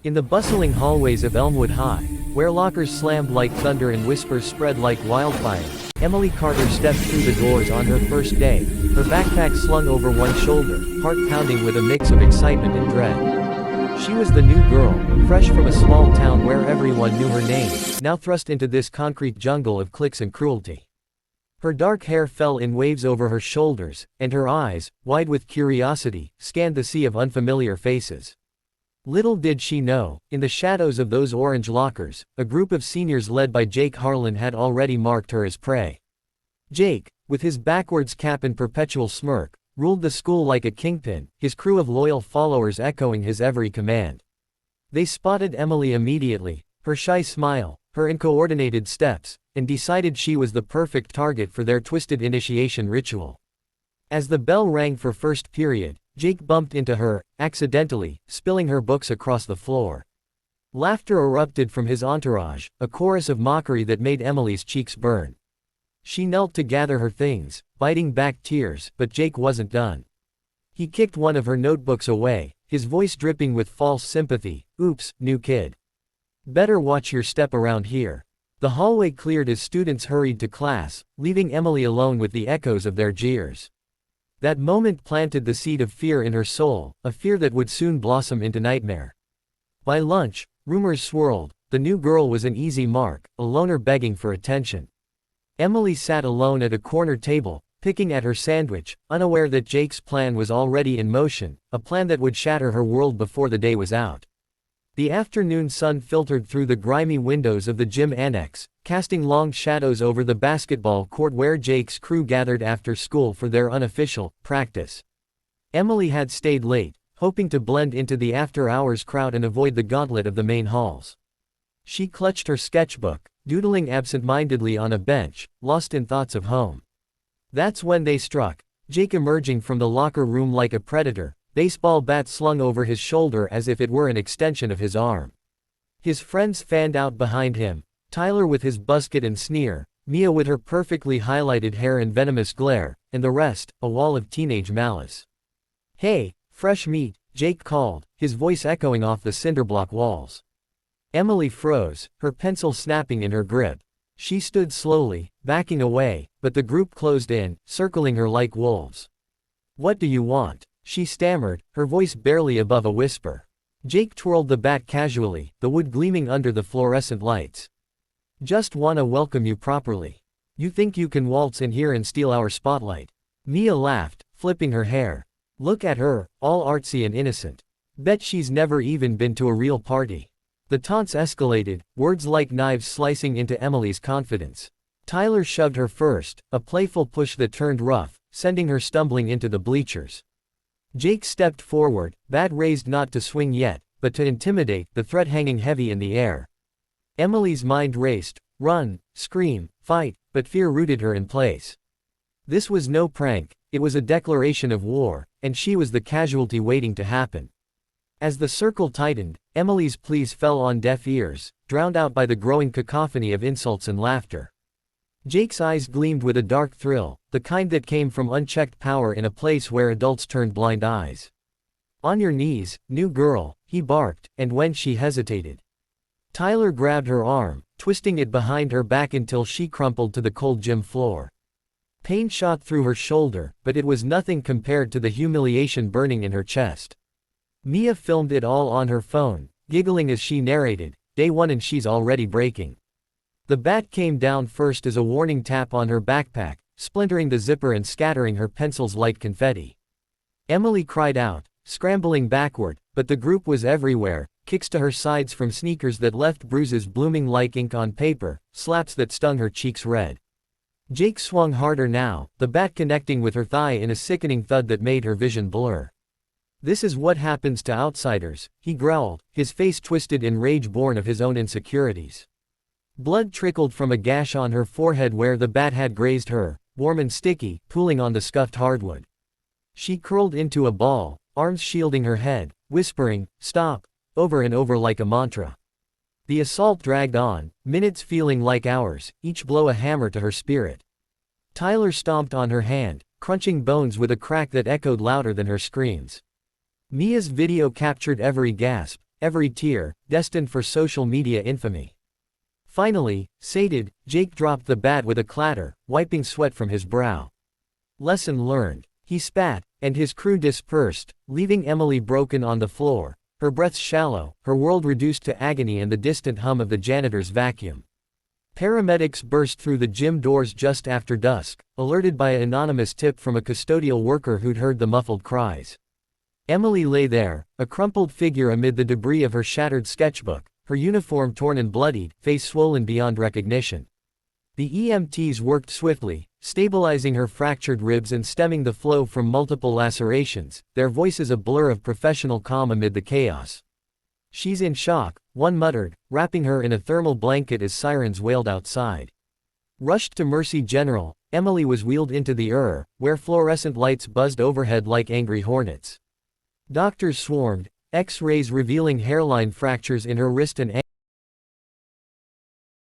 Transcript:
In the bustling hallways of Elmwood High, where lockers slammed like thunder and whispers spread like wildfire, Emily Carter stepped through the doors on her first day, her backpack slung over one shoulder, heart pounding with a mix of excitement and dread. She was the new girl, fresh from a small town where everyone knew her name, now thrust into this concrete jungle of cliques and cruelty. Her dark hair fell in waves over her shoulders, and her eyes, wide with curiosity, scanned the sea of unfamiliar faces. Little did she know, in the shadows of those orange lockers, a group of seniors led by Jake Harlan had already marked her as prey. Jake, with his backwards cap and perpetual smirk, ruled the school like a kingpin, his crew of loyal followers echoing his every command. They spotted Emily immediately, her shy smile, her uncoordinated steps, and decided she was the perfect target for their twisted initiation ritual. As the bell rang for first period, Jake bumped into her, accidentally, spilling her books across the floor. Laughter erupted from his entourage, a chorus of mockery that made Emily's cheeks burn. She knelt to gather her things, biting back tears, but Jake wasn't done. He kicked one of her notebooks away, his voice dripping with false sympathy. "Oops, new kid. Better watch your step around here." The hallway cleared as students hurried to class, leaving Emily alone with the echoes of their jeers. That moment planted the seed of fear in her soul, a fear that would soon blossom into nightmare. By lunch, rumors swirled. The new girl was an easy mark, a loner begging for attention. Emily sat alone at a corner table, picking at her sandwich, unaware that Jake's plan was already in motion, a plan that would shatter her world before the day was out. The afternoon sun filtered through the grimy windows of the gym annex, casting long shadows over the basketball court where Jake's crew gathered after school for their unofficial practice. Emily had stayed late, hoping to blend into the after-hours crowd and avoid the gauntlet of the main halls. She clutched her sketchbook, doodling absent-mindedly on a bench, lost in thoughts of home. That's when they struck, Jake emerging from the locker room like a predator, baseball bat slung over his shoulder as if it were an extension of his arm. His friends fanned out behind him, Tyler with his busket and sneer, Mia with her perfectly highlighted hair and venomous glare, and the rest, a wall of teenage malice. "Hey, fresh meat," Jake called, his voice echoing off the cinderblock walls. Emily froze, her pencil snapping in her grip. She stood slowly, backing away, but the group closed in, circling her like wolves. "What do you want?" she stammered, her voice barely above a whisper. Jake twirled the bat casually, the wood gleaming under the fluorescent lights. "Just wanna welcome you properly. You think you can waltz in here and steal our spotlight?" Mia laughed, flipping her hair. "Look at her, all artsy and innocent. Bet she's never even been to a real party." The taunts escalated, words like knives slicing into Emily's confidence. Tyler shoved her first, a playful push that turned rough, sending her stumbling into the bleachers. Jake stepped forward, bat raised not to swing yet, but to intimidate, the threat hanging heavy in the air. Emily's mind raced, run, scream, fight, but fear rooted her in place. This was no prank, it was a declaration of war, and she was the casualty waiting to happen. As the circle tightened, Emily's pleas fell on deaf ears, drowned out by the growing cacophony of insults and laughter. Jake's eyes gleamed with a dark thrill, the kind that came from unchecked power in a place where adults turned blind eyes. "On your knees, new girl," he barked, and when she hesitated, Tyler grabbed her arm, twisting it behind her back until she crumpled to the cold gym floor. Pain shot through her shoulder, but it was nothing compared to the humiliation burning in her chest. Mia filmed it all on her phone, giggling as she narrated, "Day one and she's already breaking." The bat came down first as a warning tap on her backpack, splintering the zipper and scattering her pencils like confetti. Emily cried out, scrambling backward, but the group was everywhere, kicks to her sides from sneakers that left bruises blooming like ink on paper, slaps that stung her cheeks red. Jake swung harder now, the bat connecting with her thigh in a sickening thud that made her vision blur. "This is what happens to outsiders," he growled, his face twisted in rage born of his own insecurities. Blood trickled from a gash on her forehead where the bat had grazed her, warm and sticky, pooling on the scuffed hardwood. She curled into a ball, arms shielding her head, whispering, "Stop," over and over like a mantra. The assault dragged on, minutes feeling like hours, each blow a hammer to her spirit. Tyler stomped on her hand, crunching bones with a crack that echoed louder than her screams. Mia's video captured every gasp, every tear, destined for social media infamy. Finally, sated, Jake dropped the bat with a clatter, wiping sweat from his brow. Lesson learned. He spat, and his crew dispersed, leaving Emily broken on the floor, her breaths shallow, her world reduced to agony and the distant hum of the janitor's vacuum. Paramedics burst through the gym doors just after dusk, alerted by an anonymous tip from a custodial worker who'd heard the muffled cries. Emily lay there, a crumpled figure amid the debris of her shattered sketchbook, her uniform torn and bloodied, face swollen beyond recognition. The EMTs worked swiftly, stabilizing her fractured ribs and stemming the flow from multiple lacerations, their voices a blur of professional calm amid the chaos. "She's in shock," one muttered, wrapping her in a thermal blanket as sirens wailed outside. Rushed to Mercy General, Emily was wheeled into the where fluorescent lights buzzed overhead like angry hornets. Doctors swarmed, X-rays revealing hairline fractures in her wrist and